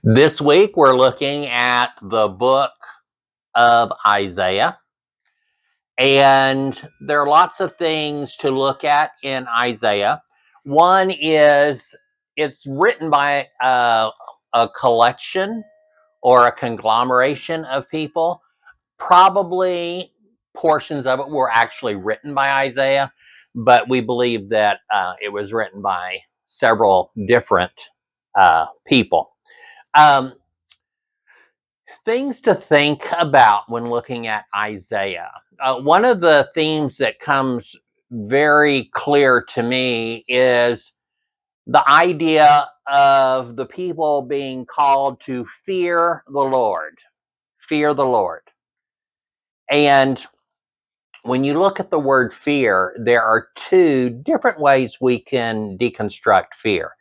This week, we're looking at the book of Isaiah, and there are lots of things to look at in Isaiah. One is it's written by a collection or a conglomeration of people. Probably portions of it were actually written by Isaiah, but we believe that it was written by several different people. Um, Things to think about when looking at Isaiah. One of the themes that comes very clear to me is the idea of the people being called to fear the Lord. Fear the Lord. And when you look at the word fear, there are two different ways we can deconstruct fear.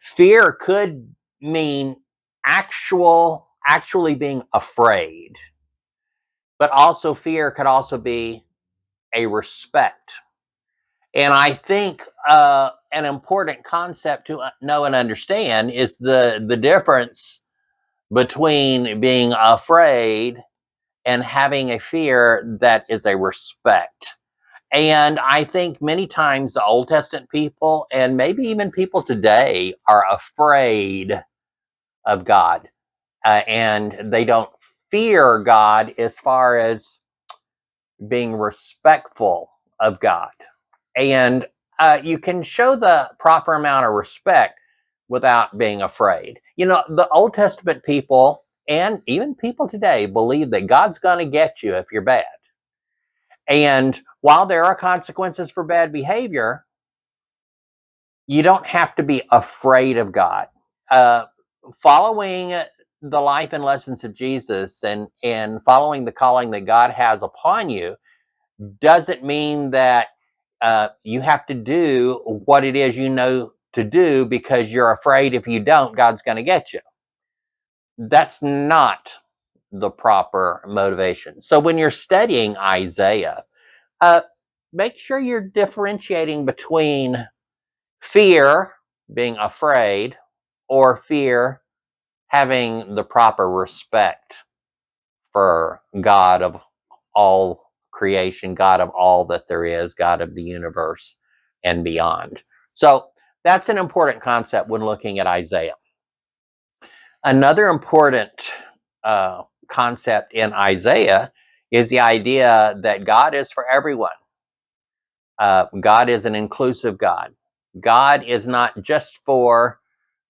Fear could mean actually being afraid, but also fear could also be a respect. And I think an important concept to know and understand is the difference between being afraid and having a fear that is a respect. And I think many times the Old Testament people and maybe even people today are afraid of God, and they don't fear God as far as being respectful of God. And you can show the proper amount of respect without being afraid. You know, the Old Testament people and even people today believe that God's going to get you if you're bad. And while there are consequences for bad behavior, you don't have to be afraid of God. Uh, Following the life and lessons of Jesus and following the calling that God has upon you doesn't mean that you have to do what it is you know to do because you're afraid if you don't, God's going to get you. That's not the proper motivation. So when you're studying Isaiah, uh, make sure you're differentiating between fear, being afraid, or fear, having the proper respect for God of all creation, God of all that there is, God of the universe and beyond. So that's an important concept when looking at Isaiah. Another important concept in Isaiah is the idea that God is for everyone. God is an inclusive God. God is not just for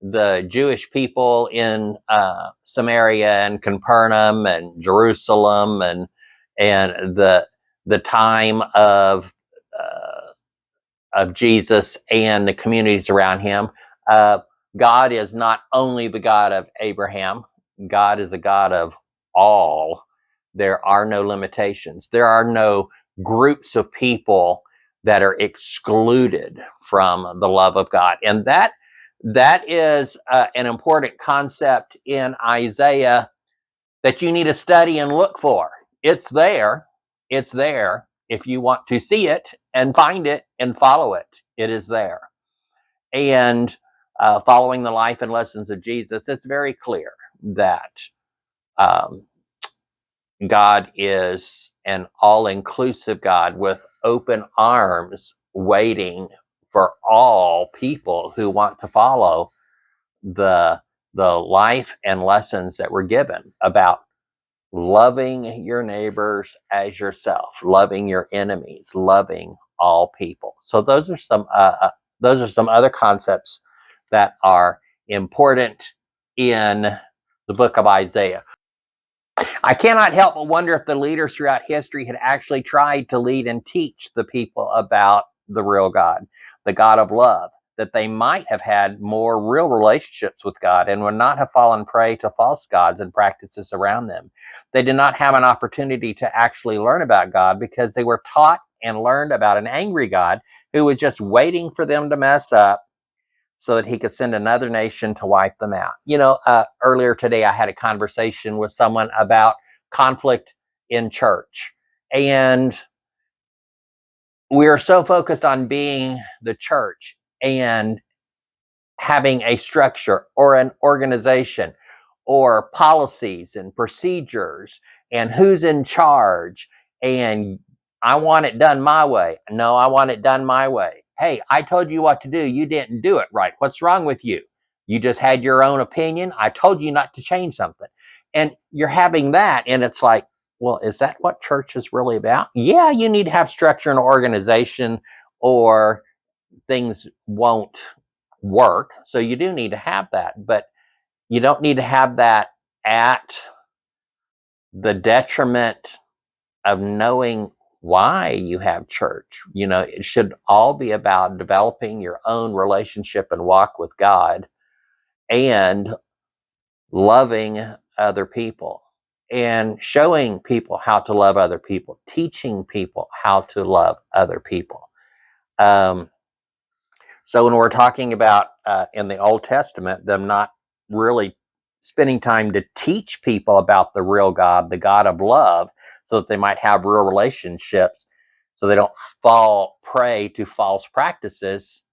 the Jewish people in Samaria and Capernaum and Jerusalem and the time of Jesus and the communities around him. Uh, God is not only the God of Abraham. God is a God of all. There are no limitations. There are no groups of people that are excluded from the love of God, and that is an important concept in Isaiah that you need to study and look for. It's there. It's there. If you want to see it and find it and follow it, it is there. And following the life and lessons of Jesus, it's very clear that um, God is an all inclusive God with open arms waiting for all people who want to follow the life and lessons that were given about loving your neighbors as yourself, loving your enemies, loving all people. So those are some other concepts that are important in the book of Isaiah. I cannot help but wonder if the leaders throughout history had actually tried to lead and teach the people about the real God, the God of love, that they might have had more real relationships with God and would not have fallen prey to false gods and practices around them. They did not have an opportunity to actually learn about God because they were taught and learned about an angry God who was just waiting for them to mess up so that he could send another nation to wipe them out. You know, earlier today, I had a conversation with someone about conflict in church. And we are so focused on being the church and having a structure or an organization or policies and procedures and who's in charge, and I want it done my way. No, I want it done my way. Hey, I told you what to do. You didn't do it right. What's wrong with you? You just had your own opinion. I told you not to change something. And you're having that. And it's like, well, is that what church is really about? Yeah, you need to have structure and organization, or things won't work. So you do need to have that. But you don't need to have that at the detriment of knowing why you have church. It should all be about developing your own relationship and walk with God, and loving other people, and showing people how to love other people, teaching people how to love other people. So when we're talking about in the Old Testament, them not really spending time to teach people about the real God, the God of love, so that they might have real relationships, so they don't fall prey to false practices.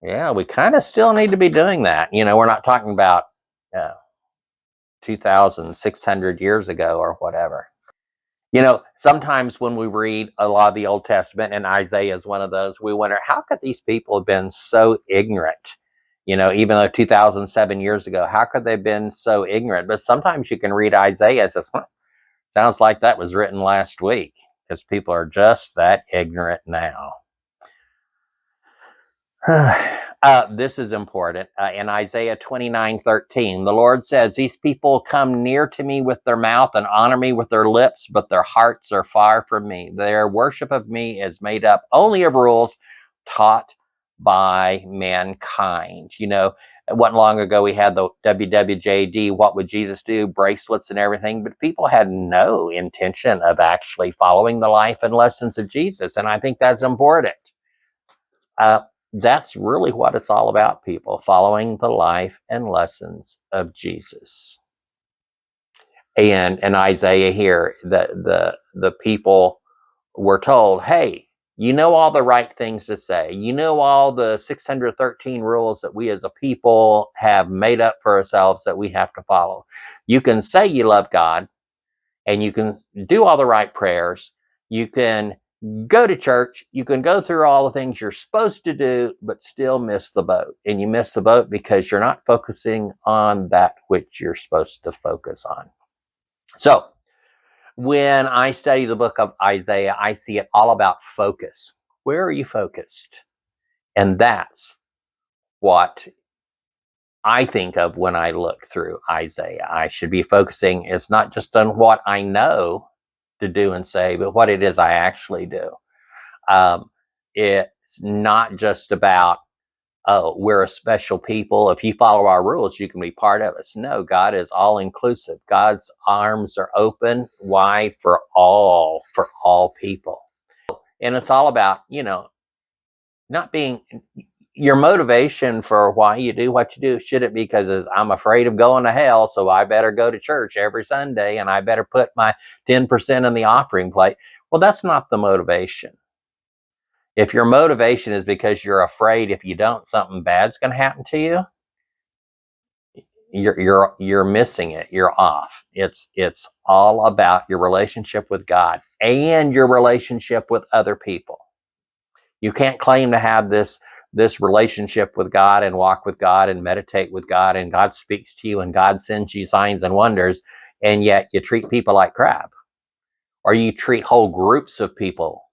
Yeah, we kind of still need to be doing that. We're not talking about uh, 2,600 years ago or whatever. Sometimes when we read a lot of the Old Testament, and Isaiah is one of those, we wonder, how could these people have been so ignorant? Even though 2007 years ago, how could they have been so ignorant? But sometimes you can read Isaiah and says, sounds like that was written last week, because people are just that ignorant now. This is important. In Isaiah 29:13, the Lord says, these people come near to me with their mouth and honor me with their lips, but their hearts are far from me. Their worship of me is made up only of rules taught by mankind. It wasn't long ago we had the WWJD, What Would Jesus Do? Bracelets and everything, but people had no intention of actually following the life and lessons of Jesus, and I think that's important. That's really what it's all about, people, following the life and lessons of Jesus. And in Isaiah here, the people were told, hey, you know all the right things to say. You know all the 613 rules that we as a people have made up for ourselves that we have to follow. You can say you love God, and you can do all the right prayers. You can go to church. You can go through all the things you're supposed to do, but still miss the boat. And you miss the boat because you're not focusing on that which you're supposed to focus on. So when I study the book of Isaiah, I see it all about focus. Where are you focused? And that's what I think of when I look through Isaiah. I should be focusing, it's not just on what I know to do and say, but what it is I actually do. It's not just about, oh, we're a special people. If you follow our rules, you can be part of us. No, God is all inclusive. God's arms are open wide for all people. And it's all about, not being, your motivation for why you do what you do shouldn't be because I'm afraid of going to hell, so I better go to church every Sunday and I better put my 10% in the offering plate. Well, that's not the motivation. If your motivation is because you're afraid if you don't, something bad's going to happen to you, you're missing it. You're off. It's all about your relationship with God and your relationship with other people. You can't claim to have this relationship with God and walk with God and meditate with God, and God speaks to you and God sends you signs and wonders, and yet you treat people like crap, or you treat whole groups of people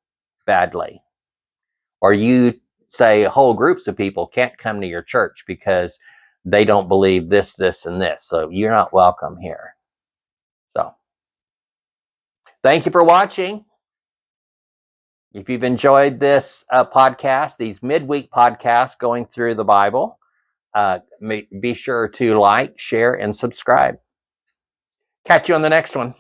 badly, or you say whole groups of people can't come to your church because they don't believe this, this, and this, so you're not welcome here. So thank you for watching. If you've enjoyed this podcast, these midweek podcasts going through the Bible, be sure to like, share, and subscribe. Catch you on the next one.